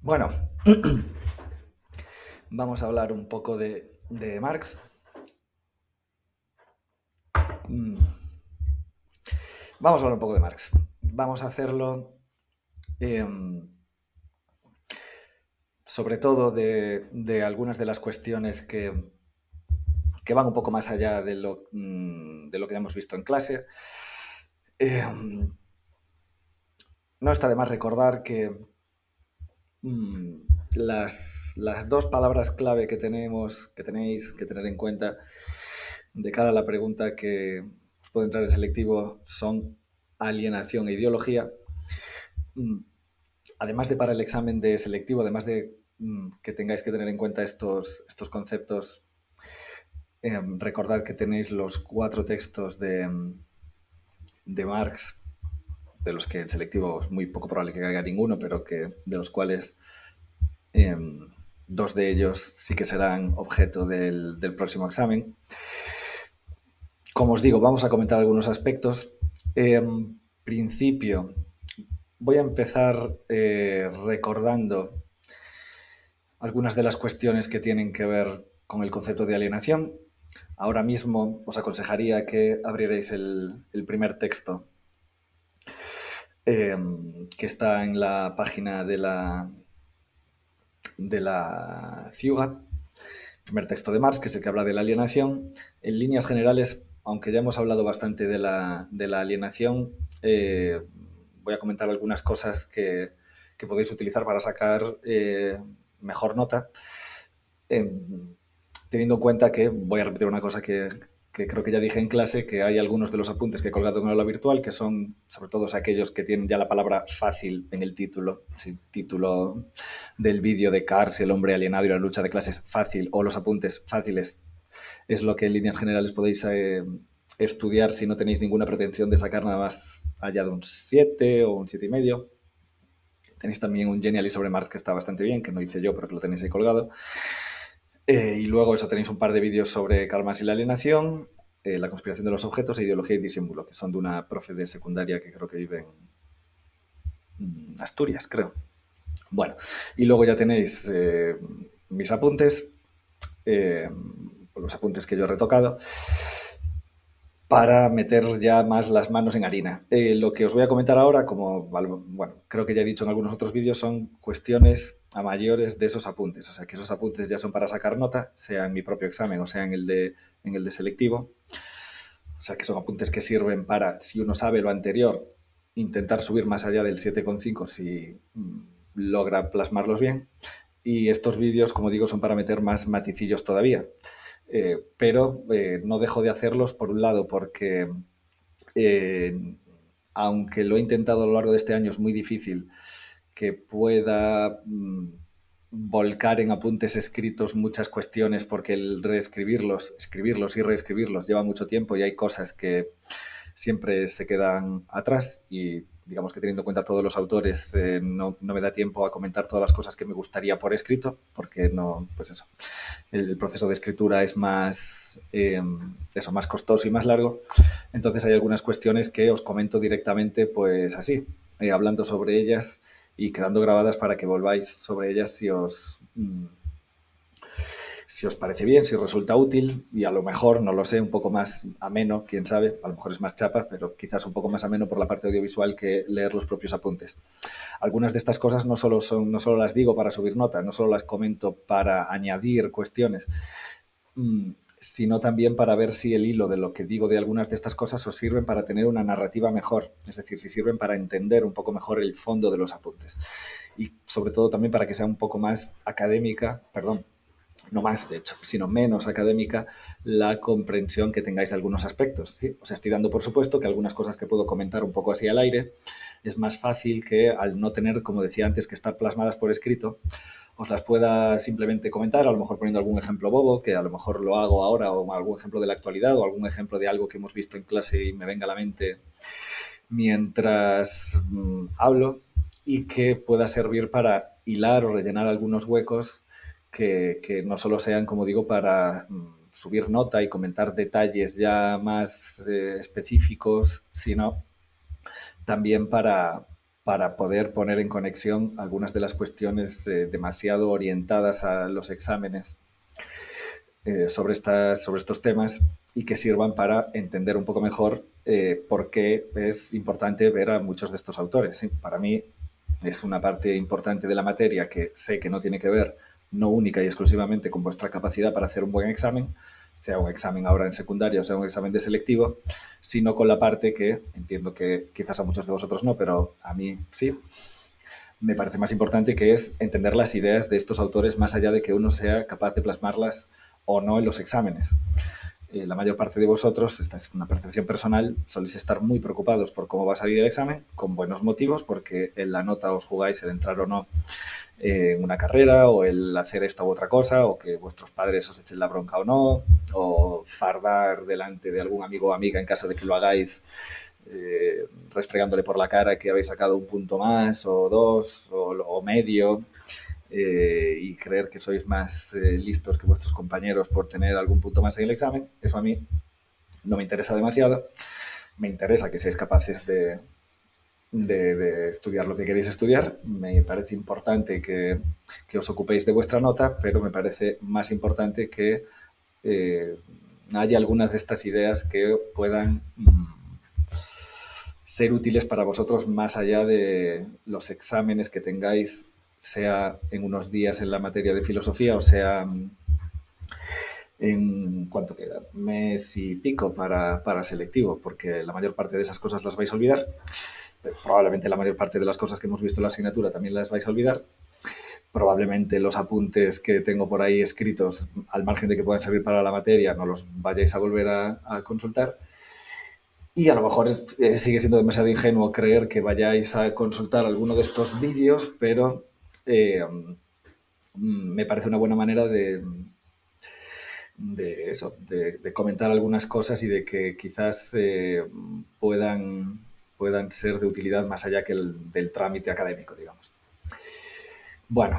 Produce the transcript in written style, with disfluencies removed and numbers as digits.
Bueno, vamos a hablar un poco de Marx. Mm, Vamos a hablar un poco de Marx. Vamos a hacerlo em, sobre todo de algunas de las cuestiones que van un poco más allá de lo que hemos visto en clase. Em, no está de más recordar que mm, las dos palabras clave que tenéis que tener en cuenta de cara a la pregunta que os puede entrar en selectivo son alienación e ideología. Mm, Además de para el examen de selectivo, además de que tengáis que tener en cuenta estos conceptos, recordad que tenéis los 4 textos de Marx, de los que en selectivo es muy poco probable que caiga ninguno, pero de los cuales eh, 2 de ellos sí que serán objeto del próximo examen. Como os digo, vamos a comentar algunos aspectos. En principio, voy a empezar recordando algunas de las cuestiones que tienen que ver con el concepto de alienación. Ahora mismo os aconsejaría que abrierais el primer texto eh, que está en la página de la Ciuga, primer texto de Marx, que es el que habla de la alienación. En líneas generales, aunque ya hemos hablado bastante de la alienación, voy a comentar algunas cosas que podéis utilizar para sacar mejor nota. Eh, Teniendo en cuenta que, voy a repetir una cosa que creo que ya dije en clase, que hay algunos de los apuntes que he colgado en el aula virtual que son, sobre todo, aquellos que tienen ya la palabra fácil en el título. Si título del vídeo de Cars, el hombre alienado y la lucha de clases fácil, o los apuntes fáciles, es lo que en líneas generales podéis estudiar si no tenéis ninguna pretensión de sacar nada más allá de un 7 o un 7,5. Tenéis también un Genially sobre Mars que está bastante bien, que no hice yo, pero que lo tenéis ahí colgado. Y luego eso, tenéis un par de vídeos sobre Karl Marx y la alienación, la conspiración de los objetos e ideología y disimulo, que son de una profe de secundaria que creo que vive en Asturias, creo. Bueno, y luego ya tenéis mis apuntes, eh, los apuntes que yo he retocado, para meter ya más las manos en harina. Lo que os voy a comentar ahora, como bueno, creo que ya he dicho en algunos otros vídeos, son cuestiones a mayores de esos apuntes. O sea, que esos apuntes ya son para sacar nota, sea en mi propio examen o sea en el de selectivo. O sea, que son apuntes que sirven para, si uno sabe lo anterior, intentar subir más allá del 7,5 si logra plasmarlos bien. Y estos vídeos, como digo, son para meter más maticillos todavía. Pero no dejo de hacerlos, por un lado, porque eh, aunque lo he intentado a lo largo de este año, es muy difícil que pueda volcar en apuntes escritos muchas cuestiones, porque el reescribirlos, escribirlos y reescribirlos lleva mucho tiempo y hay cosas que siempre se quedan atrás y digamos que teniendo en cuenta todos los autores no me da tiempo a comentar todas las cosas que me gustaría por escrito, porque no, pues eso, el proceso de escritura es más costoso y más largo. Entonces hay algunas cuestiones que os comento directamente, pues así, hablando sobre ellas y quedando grabadas para que volváis sobre ellas si os parece bien, si os resulta útil y a lo mejor, no lo sé, un poco más ameno, quién sabe, a lo mejor es más chapa, pero quizás un poco más ameno por la parte audiovisual que leer los propios apuntes. Algunas de estas cosas no solo las digo para subir nota, no solo las comento para añadir cuestiones, sino también para ver si el hilo de lo que digo de algunas de estas cosas os sirven para tener una narrativa mejor, es decir, si sirven para entender un poco mejor el fondo de los apuntes y sobre todo también para que sea un poco más académica, perdón, no más de hecho, sino menos académica la comprensión que tengáis de algunos aspectos. ¿Sí? O sea, estoy dando por supuesto que algunas cosas que puedo comentar un poco así al aire es más fácil que al no tener, como decía antes, que estar plasmadas por escrito, os las pueda simplemente comentar, a lo mejor poniendo algún ejemplo bobo, que a lo mejor lo hago ahora, o algún ejemplo de la actualidad, o algún ejemplo de algo que hemos visto en clase y me venga a la mente mientras hablo, y que pueda servir para hilar o rellenar algunos huecos que no solo sean, como digo, para subir nota y comentar detalles ya más específicos, sino también para poder poner en conexión algunas de las cuestiones demasiado orientadas a los exámenes sobre estos temas y que sirvan para entender un poco mejor por qué es importante ver a muchos de estos autores. ¿Sí? Para mí es una parte importante de la materia que sé que no tiene que ver no única y exclusivamente con vuestra capacidad para hacer un buen examen, sea un examen ahora en secundaria o sea un examen de selectivo, sino con la parte que entiendo que quizás a muchos de vosotros no, pero a mí sí, me parece más importante, que es entender las ideas de estos autores más allá de que uno sea capaz de plasmarlas o no en los exámenes. La mayor parte de vosotros, esta es una percepción personal, soléis estar muy preocupados por cómo va a salir el examen, con buenos motivos, porque en la nota os jugáis el entrar o no en una carrera, o el hacer esta u otra cosa, o que vuestros padres os echen la bronca o no, o fardar delante de algún amigo o amiga en caso de que lo hagáis, restregándole por la cara que habéis sacado un punto más, o dos, o medio, y creer que sois más listos que vuestros compañeros por tener algún punto más en el examen. Eso a mí no me interesa demasiado. Me interesa que seáis capaces de estudiar lo que queréis estudiar. Me parece importante que os ocupéis de vuestra nota, pero me parece más importante que eh, haya algunas de estas ideas que puedan ser útiles para vosotros más allá de los exámenes que tengáis, sea en unos días en la materia de filosofía o sea en cuánto queda, mes y pico para selectivo, porque la mayor parte de esas cosas las vais a olvidar. Probablemente la mayor parte de las cosas que hemos visto en la asignatura también las vais a olvidar. Probablemente los apuntes que tengo por ahí escritos, al margen de que puedan servir para la materia, no los vayáis a volver a consultar. Y a lo mejor sigue siendo demasiado ingenuo creer que vayáis a consultar alguno de estos vídeos, pero me parece una buena manera de eso, de comentar algunas cosas y de que quizás puedan ser de utilidad más allá que del trámite académico, digamos. Bueno,